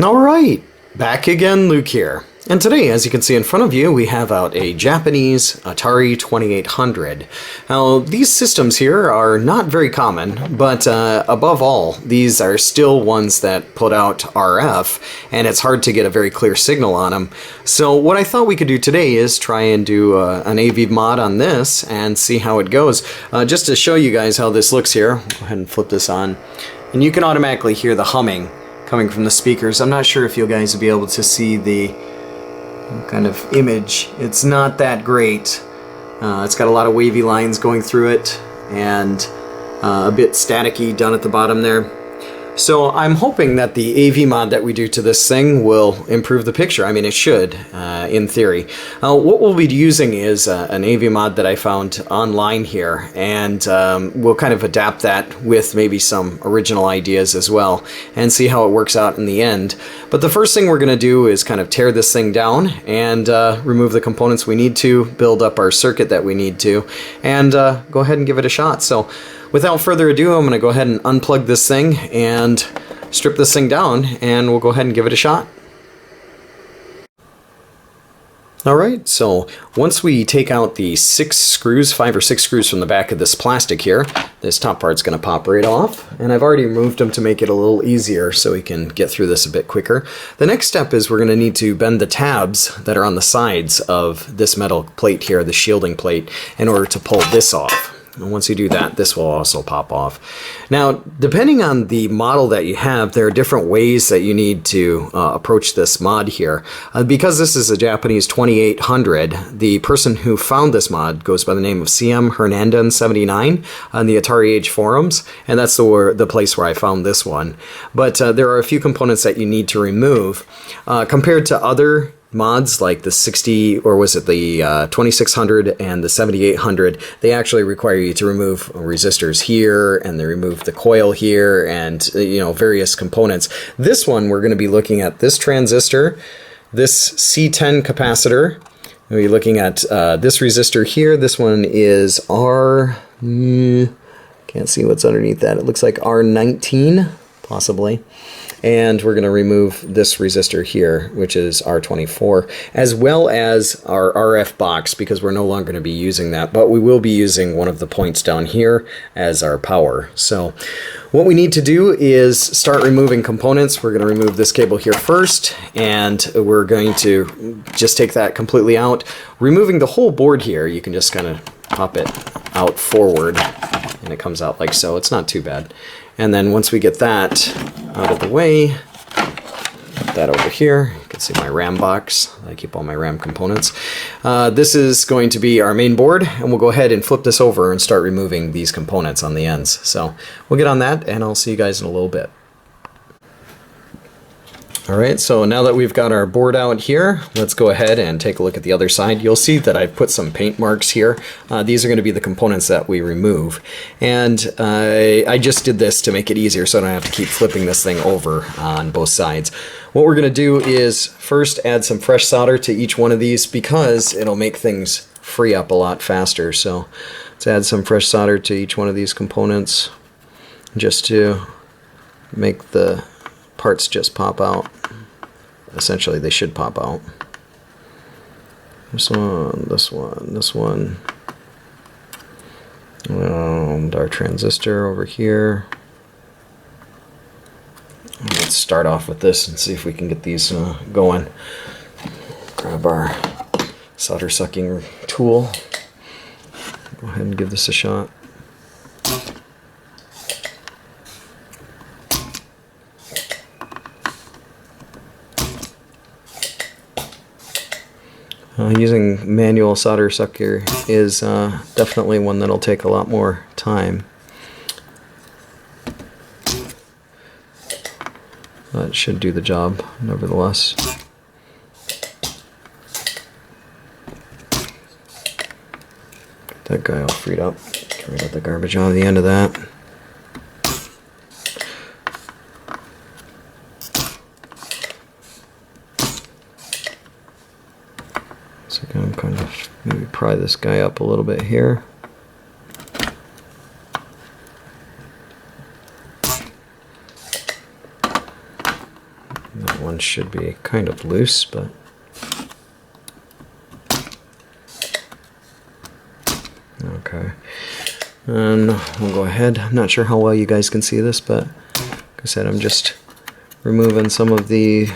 Alright, back again, Luke here. And today, as you can see in front of you, we have out a Japanese Atari 2800. Now, these systems here are not very common, but above all, these are still ones that put out RF, and it's hard to get a very clear signal on them. So what I thought we could do today is try and do an AV mod on this and see how it goes. Just to show you guys how this looks here, go ahead and flip this on, and you can automatically hear the humming coming from the speakers. I'm not sure if you guys will be able to see the kind of image. It's not that great. It's got a lot of wavy lines going through it and a bit staticky down at the bottom there. So I'm hoping that the AV mod that we do to this thing will improve the picture. I mean, it should, in theory. What we'll be using is an AV mod that I found online here, and we'll kind of adapt that with maybe some original ideas as well, and see how it works out in the end. But the first thing we're going to do is kind of tear this thing down and remove the components we need to, build up our circuit that we need to, and go ahead and give it a shot. So without further ado, I'm going to go ahead and unplug this thing and strip this thing down, and we'll go ahead and give it a shot. Alright, so once we take out the 5 or 6 screws from the back of this plastic here, this top part's going to pop right off, and I've already removed them to make it a little easier so we can get through this a bit quicker. The next step is we're going to need to bend the tabs that are on the sides of this metal plate here, the shielding plate, in order to pull this off. And once you do that, this will also pop off. Now, depending on the model that you have, there are different ways that you need to approach this mod here. Because this is a Japanese 2800, the person who found this mod goes by the name of CM Hernandez79 on the Atari Age forums, and that's the place where I found this one. But there are a few components that you need to remove. Compared to other mods like the 2600 and the 7800, they actually require you to remove resistors here, and they remove the coil here, and various components. This one, we're going to be looking at this transistor, this C10 capacitor. We'll be looking at this resistor here. This one is can't see what's underneath that. It looks like R19 possibly. And we're going to remove this resistor here, which is R24, as well as our RF box, because we're no longer going to be using that, but we will be using one of the points down here as our power. So what we need to do is start removing components. We're going to remove this cable here first, and we're going to just take that completely out. Removing the whole board here, you can just kind of pop it out forward, and it comes out like so. It's not too bad. And then once we get that out of the way, put that over here. You can see my RAM box. I keep all my RAM components. This is going to be our main board, and we'll go ahead and flip this over and start removing these components on the ends. So we'll get on that, and I'll see you guys in a little bit. Alright, so now that we've got our board out here, let's go ahead and take a look at the other side. You'll see that I've put some paint marks here. These are going to be the components that we remove. And I just did this to make it easier so I don't have to keep flipping this thing over on both sides. What we're going to do is first add some fresh solder to each one of these, because it'll make things free up a lot faster. So let's add some fresh solder to each one of these components just to make the parts just pop out. Essentially, they should pop out. This one, this one, this one. And our transistor over here. Let's start off with this and see if we can get these going. Grab our solder sucking tool. Go ahead and give this a shot. Using manual solder sucker is definitely one that'll take a lot more time. But it should do the job, nevertheless. Get that guy all freed up. Get rid of the garbage on the end of that. So I'm kind of maybe pry this guy up a little bit here. That one should be kind of loose, but okay. And we'll go ahead. I'm not sure how well you guys can see this, but like I said, I'm just removing some of the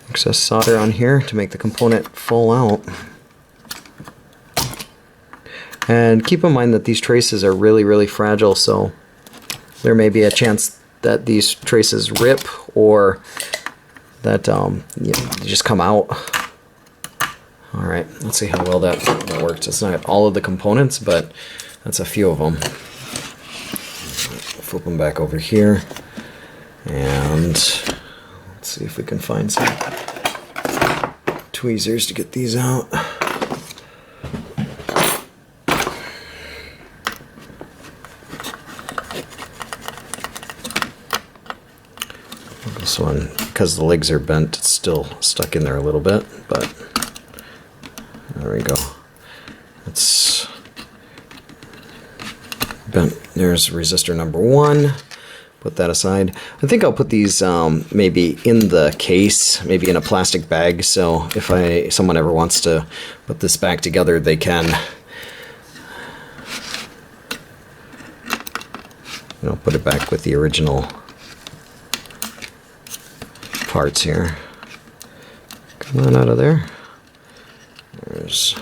excess solder on here to make the component fall out. And keep in mind that these traces are really, really fragile, so there may be a chance that these traces rip or that they just come out. Alright, let's see how well that works. It's not all of the components, but that's a few of them. Flip them back over here, and let's see if we can find some tweezers to get these out. This one, because the legs are bent, it's still stuck in there a little bit, but there we go. It's bent. There's resistor number 1. Put that aside. I think I'll put these maybe in the case, maybe in a plastic bag, so if someone ever wants to put this back together, they can. Put it back with the original parts here. Come on out of there. There's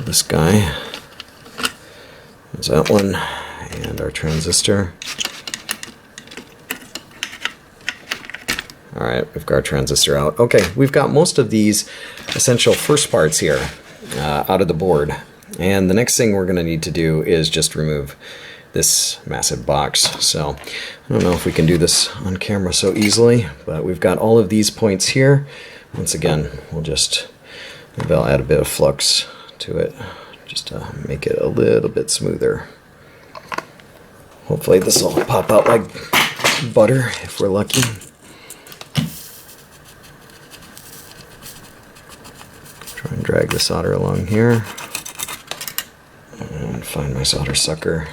this guy. There's that one, and our transistor. Alright, we've got our transistor out. Okay, we've got most of these essential first parts here out of the board. And the next thing we're going to need to do is just remove this massive box. So I don't know if we can do this on camera so easily, but we've got all of these points here. Once again, maybe I'll add a bit of flux to it just to make it a little bit smoother. Hopefully this will pop out like butter if we're lucky. Try and drag the solder along here and find my solder sucker.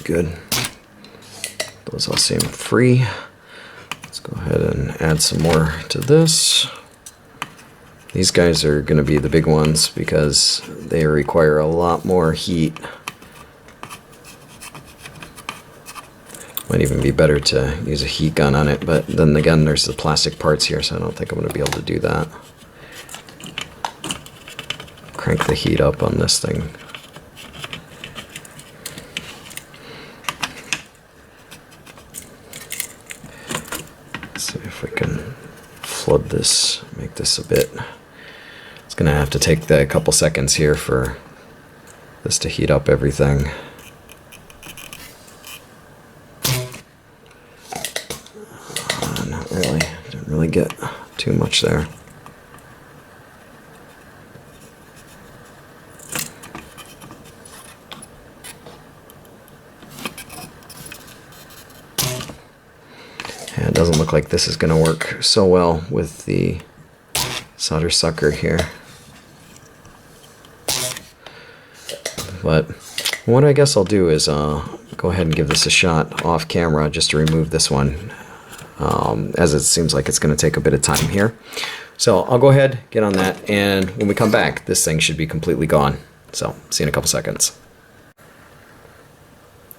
Good. Those all seem free. Let's go ahead and add some more to this. These guys are going to be the big ones because they require a lot more heat. Might even be better to use a heat gun on it, but then again there's the plastic parts here, so I don't think I'm going to be able to do that. Crank the heat up on this thing. See if we can flood this, make this a bit. It's gonna have to take a couple seconds here for this to heat up everything. Not really, didn't really get too much there. It doesn't look like this is going to work so well with the solder sucker here. But what I guess I'll do is go ahead and give this a shot off camera just to remove this one, as it seems like it's going to take a bit of time here. So I'll go ahead, get on that, and when we come back, this thing should be completely gone. So see you in a couple seconds.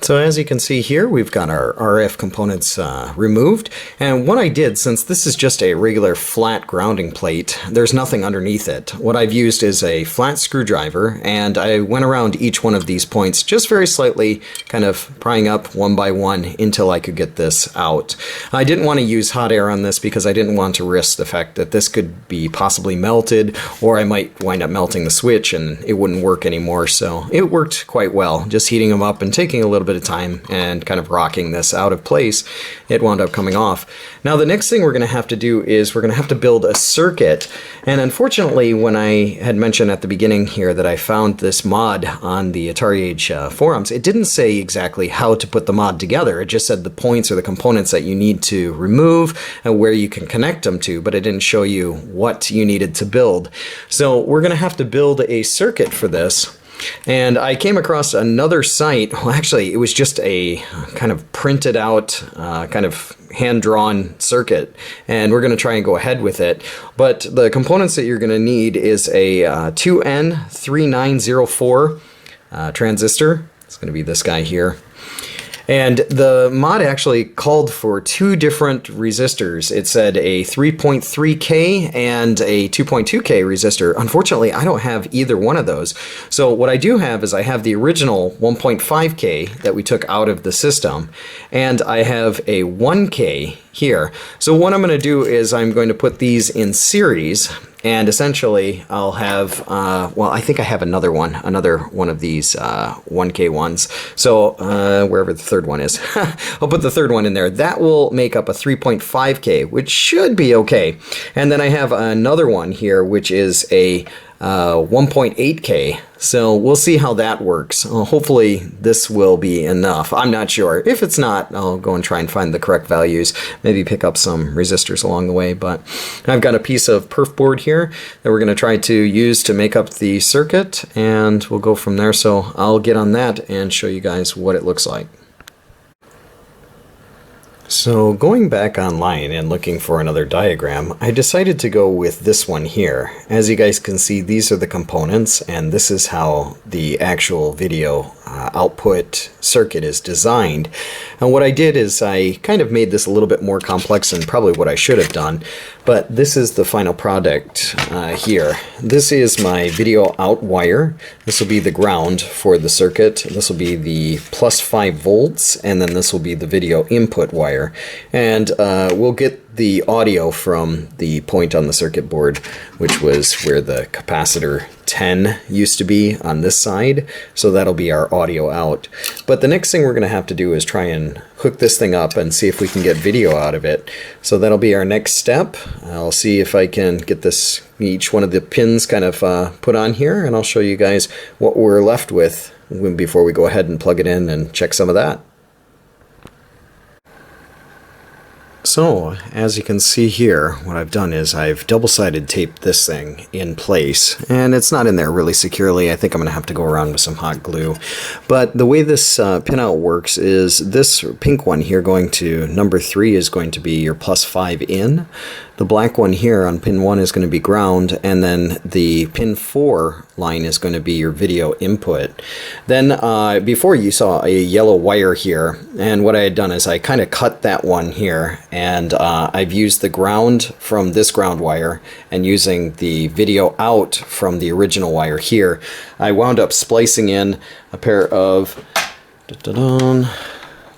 So as you can see here, we've got our RF components removed, and what I did, since this is just a regular flat grounding plate, there's nothing underneath it. What I've used is a flat screwdriver, and I went around each one of these points just very slightly, kind of prying up one by one until I could get this out. I didn't want to use hot air on this because I didn't want to risk the fact that this could be possibly melted, or I might wind up melting the switch and it wouldn't work anymore. So it worked quite well, just heating them up and taking a little bit bit of time and kind of rocking this out of place, it wound up coming off. Now the next thing we're going to have to do is we're going to have to build a circuit. And unfortunately, when I had mentioned at the beginning here that I found this mod on the Atari Age forums, it didn't say exactly how to put the mod together. It just said the points or the components that you need to remove and where you can connect them to, but it didn't show you what you needed to build. So we're going to have to build a circuit for this. And I came across another site. Well, actually, it was just a kind of printed out, kind of hand-drawn circuit, and we're going to try and go ahead with it. But the components that you're going to need is a 2N3904 transistor. It's going to be this guy here. And the mod actually called for two different resistors. It said a 3.3K and a 2.2K resistor. Unfortunately, I don't have either one of those. So what I do have is I have the original 1.5K that we took out of the system, and I have a 1K here. So what I'm going to do is I'm going to put these in series, and essentially I'll have, well, I think I have another one of these 1K ones. So wherever the third one is, I'll put the third one in there. That will make up a 3.5K, which should be okay. And then I have another one here, which is a 1.8K. So we'll see how that works. Hopefully this will be enough. I'm not sure. If it's not, I'll go and try and find the correct values. Maybe pick up some resistors along the way. But I've got a piece of perf board here that we're going to try to use to make up the circuit, and we'll go from there. So I'll get on that and show you guys what it looks like. So going back online and looking for another diagram, I decided to go with this one here. As you guys can see, these are the components, and this is how the actual video output circuit is designed. And what I did is I kind of made this a little bit more complex than probably what I should have done, but this is the final product here. This is my video out wire. This will be the ground for the circuit. This will be the plus 5 volts, and then this will be the video input wire. And we'll get the audio from the point on the circuit board, which was where the capacitor 10 used to be on this side. So that'll be our audio out. But the next thing we're going to have to do is try and hook this thing up and see if we can get video out of it. So that'll be our next step. I'll see if I can get this, each one of the pins kind of put on here, and I'll show you guys what we're left with before we go ahead and plug it in and check some of that. So, as you can see here, what I've done is I've double-sided taped this thing in place, and it's not in there really securely. I think I'm going to have to go around with some hot glue. But the way this pinout works is this pink one here going to number 3 is going to be your plus 5 in. The black one here on pin 1 is going to be ground, and then the pin 4 line is going to be your video input. Then before you saw a yellow wire here, and what I had done is I kind of cut that one here, and I've used the ground from this ground wire, and using the video out from the original wire here, I wound up splicing in a pair of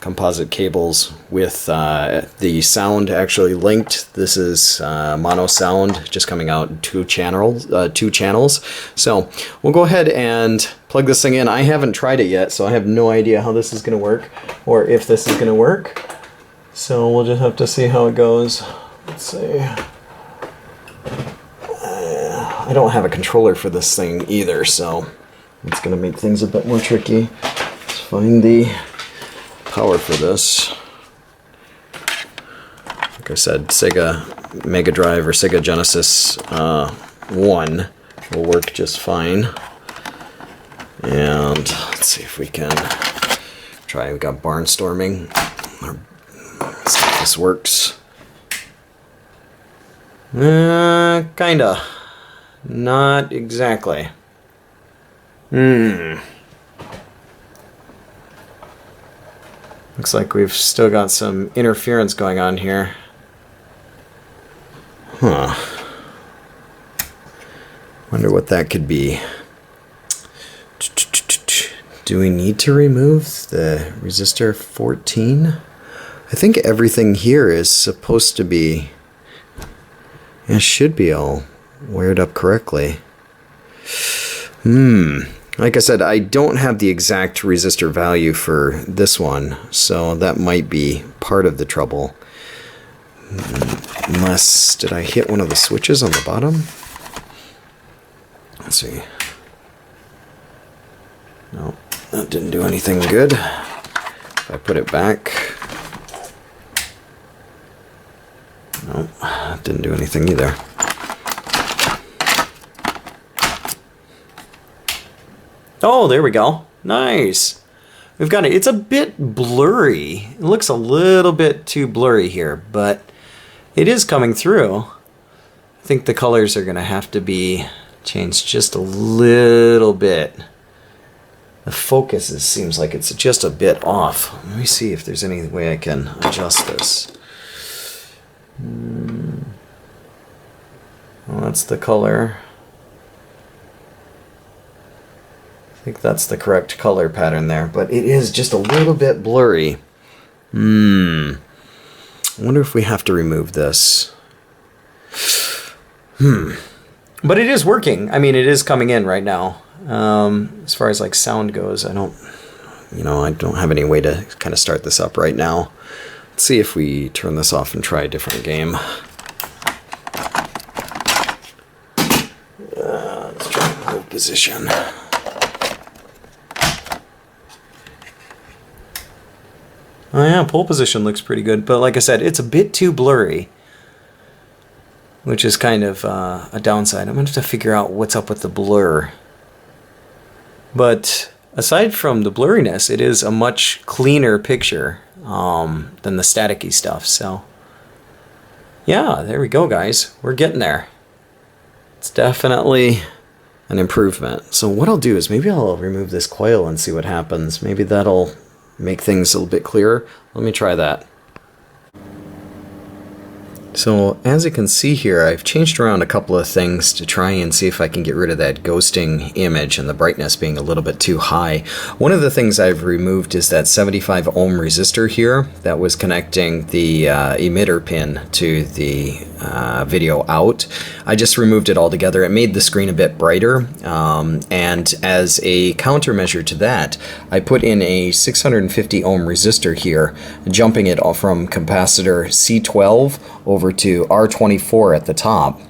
composite cables with the sound actually linked. This is mono sound just coming out in two channels. So we'll go ahead and plug this thing in. I haven't tried it yet, so I have no idea how this is going to work or if this is going to work. So we'll just have to see how it goes. Let's see. I don't have a controller for this thing either, so it's going to make things a bit more tricky. Let's find the power for this. Like I said, Sega Mega Drive or Sega Genesis 1 will work just fine. And let's see if we can try. We got barnstorming. Let's see if this works. Kinda. Not exactly. Looks like we've still got some interference going on here. Huh. Wonder what that could be. Do we need to remove the resistor 14? I think everything here is supposed to be... It should be all wired up correctly. Like I said, I don't have the exact resistor value for this one, so that might be part of the trouble. Unless, did I hit one of the switches on the bottom? Let's see. No, that didn't do anything good. If I put it back. No, that didn't do anything either. Oh, there we go. Nice. We've got it. It's a bit blurry. It looks a little bit too blurry here, but it is coming through. I think the colors are going to have to be changed just a little bit. The focus seems like it's just a bit off. Let me see if there's any way I can adjust this. Well, that's the color. I think that's the correct color pattern there, but it is just a little bit blurry. I wonder if we have to remove this. But it is working. I mean, it is coming in right now. As far as like sound goes, I don't have any way to kind of start this up right now. Let's see if we turn this off and try a different game. Let's try the hold position. Oh yeah, pole position looks pretty good, but like I said, it's a bit too blurry, which is kind of a downside. I'm going to have to figure out what's up with the blur. But aside from the blurriness, it is a much cleaner picture than the staticky stuff. So yeah, there we go, guys. We're getting there. It's definitely an improvement. So what I'll do is maybe I'll remove this coil and see what happens. Maybe that'll make things a little bit clearer. Let me try that. So as you can see here, I've changed around a couple of things to try and see if I can get rid of that ghosting image and the brightness being a little bit too high. One of the things I've removed is that 75 ohm resistor here that was connecting the emitter pin to the video out. I just removed it altogether. It made the screen a bit brighter, and as a countermeasure to that, I put in a 650 ohm resistor here, jumping it all from capacitor C12 over to R24 at the top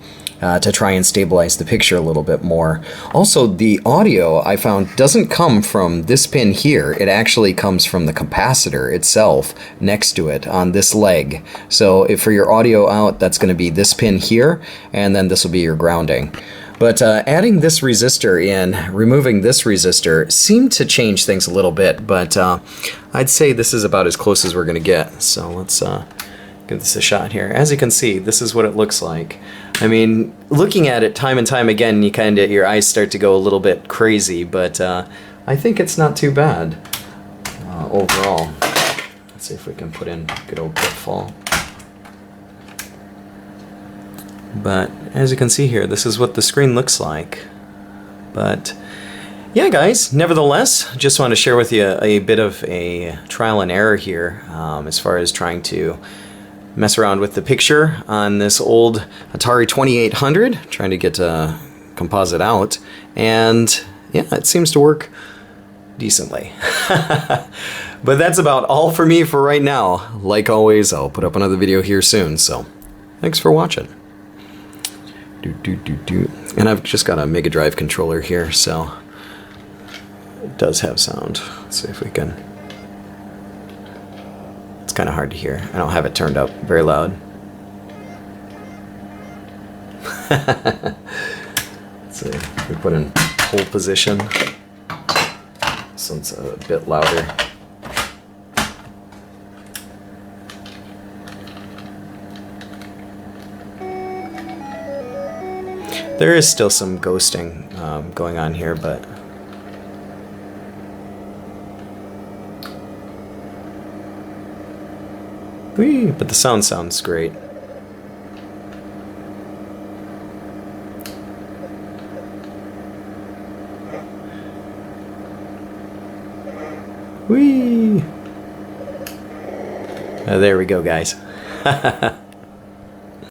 to try and stabilize the picture a little bit more. Also, the audio I found doesn't come from this pin here. It actually comes from the capacitor itself next to it on this leg. So if for your audio out, that's going to be this pin here, and then this will be your grounding. But adding this resistor in, removing this resistor, seemed to change things a little bit, but I'd say this is about as close as we're going to get. So let's give this a shot here. As you can see, this is what it looks like. I mean, looking at it time and time again, your eyes start to go a little bit crazy, but I think it's not too bad overall. Let's see if we can put in good old pitfall. But as you can see here, this is what the screen looks like. But yeah, guys, nevertheless, just want to share with you a bit of a trial and error here as far as trying to mess around with the picture on this old Atari 2800, trying to get Composite out, and yeah, it seems to work decently. But that's about all for me for right now. Like always, I'll put up another video here soon, so thanks for watching. And I've just got a Mega Drive controller here, so it does have sound. Let's see if we can. It's kind of hard to hear. I don't have it turned up very loud. Let's see if we put in hold position. This one's a bit louder. There is still some ghosting going on here, but but the sound sounds great. Whee! There we go, guys.